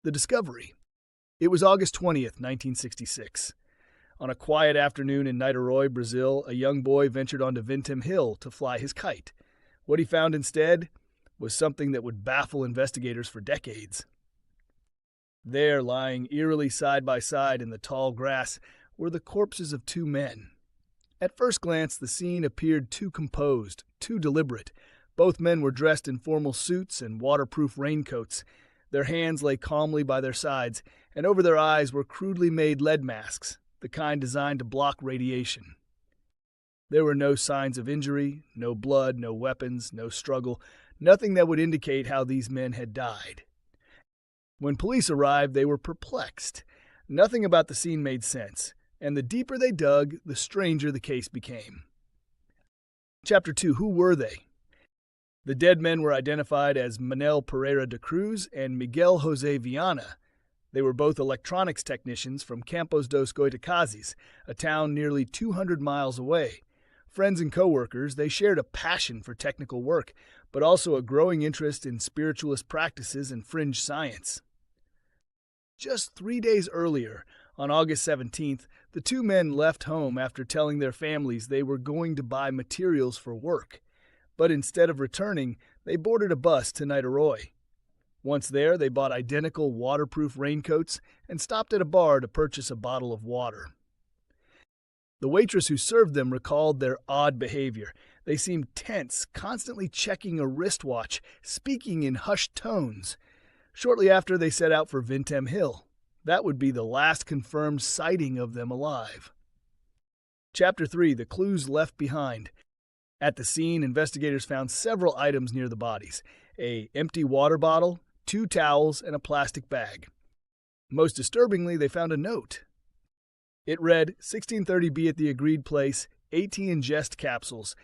The discovery. It was August 20th, 1966. On a quiet afternoon in Niterói, Brazil, a young boy ventured onto Vintém Hill to fly his kite. What he found instead was something that would baffle investigators for decades. There, lying eerily side by side in the tall grass, were the corpses of two men. At first glance, the scene appeared too composed, too deliberate. Both men were dressed in formal suits and waterproof raincoats. Their hands lay calmly by their sides, and over their eyes were crudely made lead masks, the kind designed to block radiation. There were no signs of injury, no blood, no weapons, no struggle, nothing that would indicate how these men had died. When police arrived, they were perplexed. Nothing about the scene made sense, and the deeper they dug, the stranger the case became. Chapter 2. Who were they? The dead men were identified as Manel Pereira de Cruz and Miguel José Viana. They were both electronics technicians from Campos dos Goitacazes, a town nearly 200 miles away. Friends and co-workers, they shared a passion for technical work, but also a growing interest in spiritualist practices and fringe science. Just 3 days earlier, on August 17th, the two men left home after telling their families they were going to buy materials for work. But instead of returning, they boarded a bus to Niterói. Once there, they bought identical waterproof raincoats and stopped at a bar to purchase a bottle of water. The waitress who served them recalled their odd behavior. They seemed tense, constantly checking a wristwatch, speaking in hushed tones. Shortly after, they set out for Vintém Hill. That would be the last confirmed sighting of them alive. Chapter 3. The clues left behind. At the scene, investigators found several items near the bodies: an empty water bottle, 2 towels, and a plastic bag. Most disturbingly, they found a note. It read, 1630 be at the agreed place, 18 ingest capsules.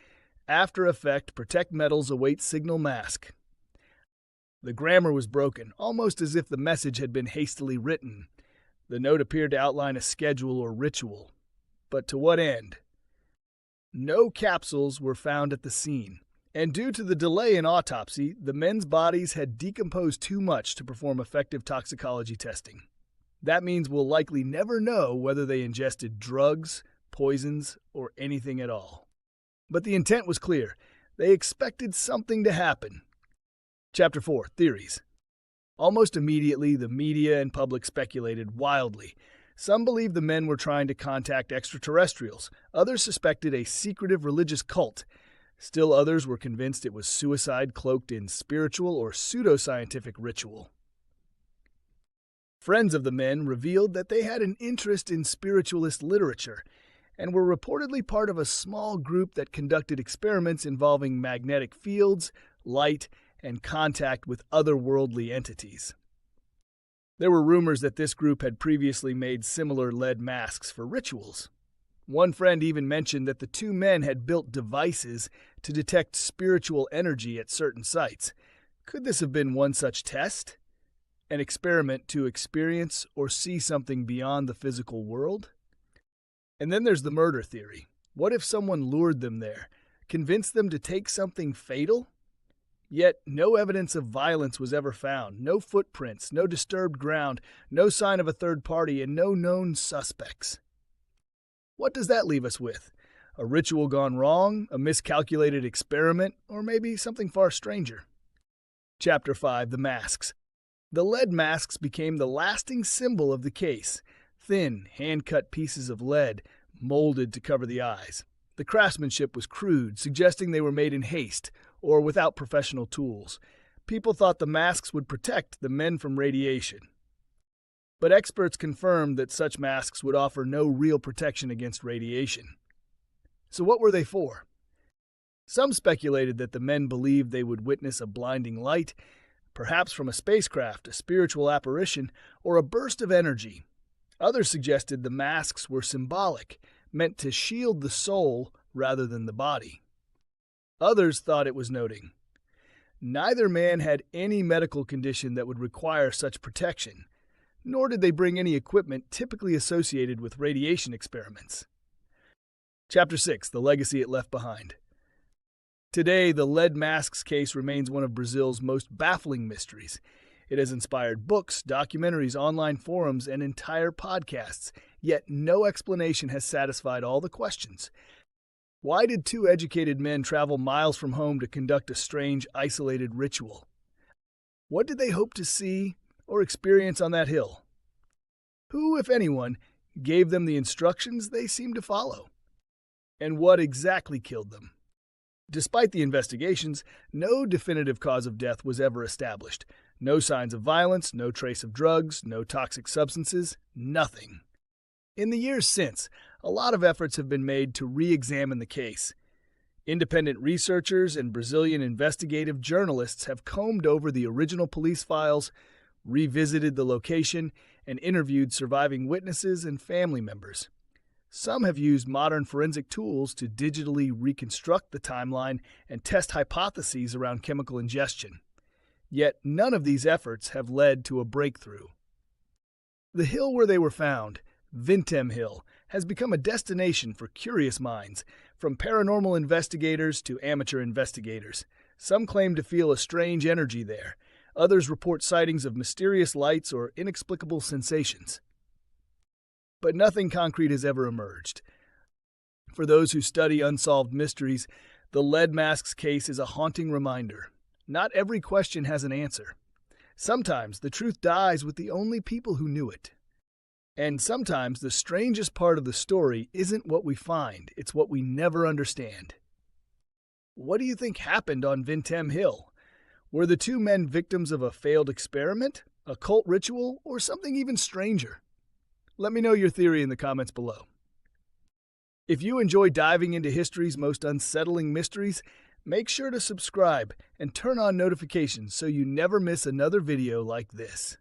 After effect, protect metals, await signal mask. The grammar was broken, almost as if the message had been hastily written. The note appeared to outline a schedule or ritual. But to what end? No capsules were found at the scene, and due to the delay in autopsy, the men's bodies had decomposed too much to perform effective toxicology testing. That means we'll likely never know whether they ingested drugs, poisons, or anything at all. But the intent was clear. They expected something to happen. Chapter 4. Theories. Almost immediately, the media and public speculated wildly. Some believed the men were trying to contact extraterrestrials. Others suspected a secretive religious cult. Still others were convinced it was suicide cloaked in spiritual or pseudoscientific ritual. Friends of the men revealed that they had an interest in spiritualist literature and were reportedly part of a small group that conducted experiments involving magnetic fields, light, and contact with otherworldly entities. There were rumors that this group had previously made similar lead masks for rituals. One friend even mentioned that the two men had built devices to detect spiritual energy at certain sites. Could this have been one such test? An experiment to experience or see something beyond the physical world? And then there's the murder theory. What if someone lured them there, convinced them to take something fatal? Yet no evidence of violence was ever found, no footprints, no disturbed ground, no sign of a third party, and no known suspects. What does that leave us with? A ritual gone wrong, a miscalculated experiment, or maybe something far stranger? Chapter 5. The masks. The lead masks became the lasting symbol of the case. Thin, hand-cut pieces of lead, molded to cover the eyes. The craftsmanship was crude, suggesting they were made in haste, or without professional tools. People thought the masks would protect the men from radiation. But experts confirmed that such masks would offer no real protection against radiation. So what were they for? Some speculated that the men believed they would witness a blinding light, perhaps from a spacecraft, a spiritual apparition, or a burst of energy. Others suggested the masks were symbolic, meant to shield the soul rather than the body. Others thought it was noting. Neither man had any medical condition that would require such protection, nor did they bring any equipment typically associated with radiation experiments. Chapter 6. The legacy it left behind. Today, the lead masks case remains one of Brazil's most baffling mysteries. It has inspired books, documentaries, online forums, and entire podcasts, yet no explanation has satisfied all the questions. Why did two educated men travel miles from home to conduct a strange, isolated ritual? What did they hope to see or experience on that hill? Who, if anyone, gave them the instructions they seemed to follow? And what exactly killed them? Despite the investigations, no definitive cause of death was ever established. No signs of violence, no trace of drugs, no toxic substances, nothing. In the years since, a lot of efforts have been made to re-examine the case. Independent researchers and Brazilian investigative journalists have combed over the original police files, revisited the location, and interviewed surviving witnesses and family members. Some have used modern forensic tools to digitally reconstruct the timeline and test hypotheses around chemical ingestion. Yet none of these efforts have led to a breakthrough. The hill where they were found, Vintém Hill, has become a destination for curious minds, from paranormal investigators to amateur investigators. Some claim to feel a strange energy there. Others report sightings of mysterious lights or inexplicable sensations. But nothing concrete has ever emerged. For those who study unsolved mysteries, the lead masks case is a haunting reminder. Not every question has an answer. Sometimes the truth dies with the only people who knew it. And sometimes the strangest part of the story isn't what we find, it's what we never understand. What do you think happened on Vintém Hill? Were the two men victims of a failed experiment, a cult ritual, or something even stranger? Let me know your theory in the comments below. If you enjoy diving into history's most unsettling mysteries, make sure to subscribe and turn on notifications so you never miss another video like this.